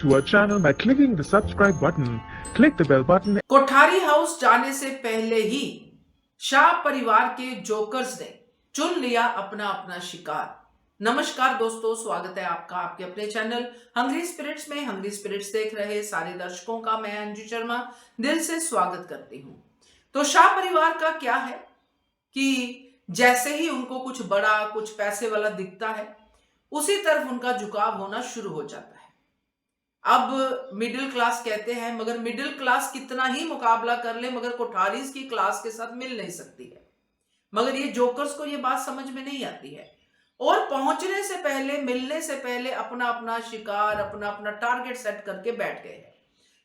to our channel by clicking the subscribe button. Click the bell button. Kothari house जाने से पहले ही शाह परिवार के जोकर्स ने चुन लिया अपना अपना शिकार। नमस्कार दोस्तों, स्वागत है आपका आपके अपने चैनल हंग्री स्पिरिट्स में। हंग्री स्पिरिट्स देख रहे सारे दर्शकों का मैं अंजू शर्मा दिल से स्वागत करती हूं। तो शाह परिवार का क्या है कि जैसे ही उनको कुछ बड़ा कुछ पैसे वाला दिखता है, उसी तरफ उनका झुकाव होना शुरू हो जाता है। अब मिडिल क्लास कहते हैं, मगर मिडिल क्लास कितना ही मुकाबला कर ले, मगर कोठारीज की क्लास के साथ मिल नहीं सकती है। मगर ये जोकर्स को ये बात समझ में नहीं आती है और पहुंचने से पहले, मिलने से पहले अपना अपना शिकार, अपना अपना टारगेट सेट करके बैठ गए हैं।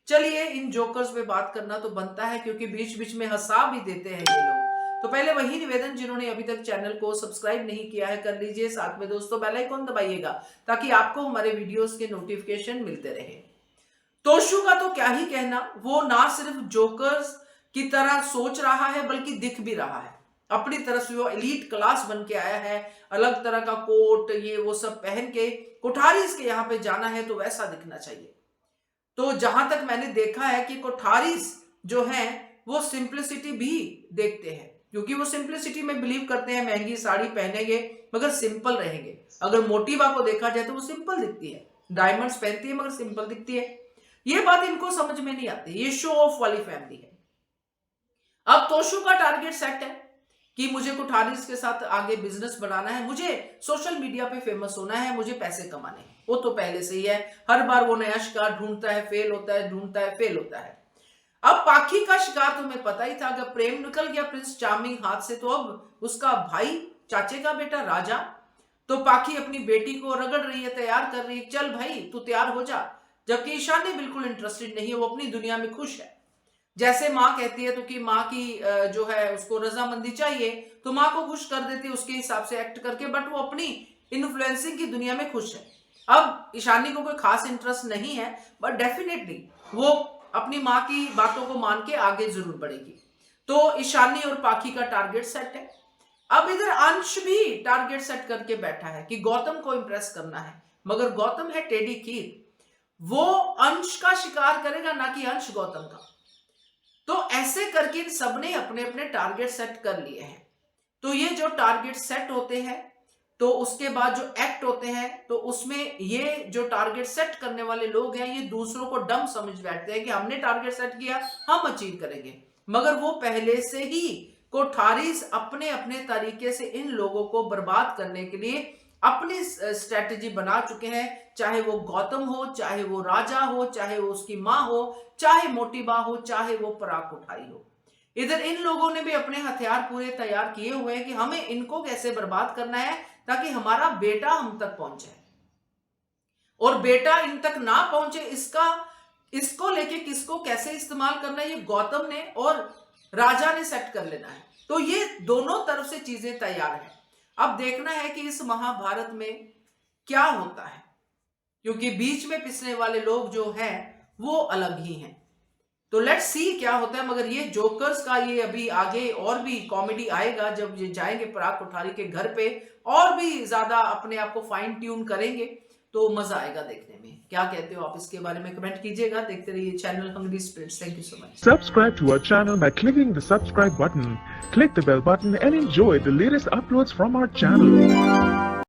चलिए इन जोकर्स पे बात करना तो बनता है, क्योंकि बीच बीच में हंसा भी देते हैं ये लोग। तो पहले वही निवेदन, जिन्होंने अभी तक चैनल को सब्सक्राइब नहीं किया है कर लीजिए, साथ में दोस्तों बेल आइकन दबाइएगा ताकि आपको हमारे वीडियोस के नोटिफिकेशन मिलते रहे। तोशु का तो क्या ही कहना, वो ना सिर्फ जोकर्स की तरह सोच रहा है बल्कि दिख भी रहा है। अपनी तरफ से वो एलीट क्लास बन के आया है, अलग तरह का कोट ये वो सब पहन के कोठारीज के यहाँ पे जाना है तो वैसा दिखना चाहिए। तो जहां तक मैंने देखा है कि कोठारीज जो है वो सिंप्लिसिटी भी देखते हैं, क्योंकि वो सिंप्लिसिटी में बिलीव करते हैं। महंगी साड़ी पहनेंगे मगर सिंपल रहेंगे। अगर मोटिवा को देखा जाए तो वो सिंपल दिखती है, डायमंड्स पहनती है मगर सिंपल दिखती है। ये बात इनको समझ में नहीं आती, ये शो ऑफ वाली फैमिली है। अब तोशु का टारगेट सेट है कि मुझे कोठारीज के साथ आगे बिजनेस बनाना है, मुझे सोशल मीडिया पे फेमस होना है, मुझे पैसे कमाने हैं। वो तो पहले से ही है, हर बार वो नया शिकार ढूंढता है, फेल होता है, ढूंढता है, फेल होता है। अब पाखी का शिकार तुम्हें पता ही था, अगर प्रेम निकल गया प्रिंस चार्मिंग हाथ से, तो अब उसका भाई, चाचे का बेटा राजा, तो पाखी अपनी बेटी को रगड़ रही है, तैयार कर रही है, चल भाई तू तैयार हो जा। जबकि ईशानी बिल्कुल इंटरेस्टेड नहीं है, वो अपनी दुनिया में खुश है। जैसे माँ कहती है तो कि माँ की जो है उसको रजामंदी चाहिए, तो माँ को खुश कर देती है उसके हिसाब से एक्ट करके, बट वो अपनी इन्फ्लुएंसिंग की दुनिया में खुश है। अब ईशानी को कोई खास इंटरेस्ट नहीं है, बट डेफिनेटली वो अपनी माँ की बातों को मान के आगे जरूर बढ़ेगी। तो ईशानी और पाखी का टारगेट सेट है। अब इधर अंश भी टारगेट सेट करके बैठा है कि गौतम को इंप्रेस करना है, मगर गौतम है टेढ़ी खीर, वो अंश का शिकार करेगा ना कि अंश गौतम का। तो ऐसे करके इन सबने अपने अपने टारगेट सेट कर लिए हैं। तो ये जो टारगेट सेट होते हैं, तो उसके बाद जो एक्ट होते हैं, तो उसमें ये जो टारगेट सेट करने वाले लोग हैं, ये दूसरों को डम समझ बैठते हैं कि हमने टारगेट सेट किया, हम अचीव करेंगे। मगर वो पहले से ही कोठारीज अपने अपने तरीके से इन लोगों को बर्बाद करने के लिए अपनी स्ट्रेटेजी बना चुके हैं। चाहे वो गौतम हो, चाहे वो राजा हो, चाहे वो उसकी माँ हो, चाहे मोटिबा हो, चाहे वो पराग कोठारी हो। इधर इन लोगों ने भी अपने हथियार पूरे तैयार किए हुए हैं कि हमें इनको कैसे बर्बाद करना है ताकि हमारा बेटा हम तक पहुंचे, और बेटा इन तक ना पहुंचे इसको लेके किसको कैसे इस्तेमाल करना है, ये गौतम ने और राजा ने सेट कर लेना है। तो ये दोनों तरफ से चीजें तैयार है। अब देखना है कि इस महाभारत में क्या होता है, क्योंकि बीच में पिसने वाले लोग जो हैं वो अलग ही हैं। तो लेट्स सी क्या होता है। मगर ये जोकर्स का ये अभी आगे और भी कॉमेडी आएगा, जब ये जाएंगे पराग कोठारी के घर पे और भी ज्यादा अपने आप को फाइन ट्यून करेंगे, तो मजा आएगा देखने में। क्या कहते हो आप इसके बारे में कमेंट कीजिएगा। देखते रहिए channel hungry spirits. Thank you so much. Subscribe to our channel by clicking the subscribe button. Click the bell button and enjoy the latest uploads from our channel.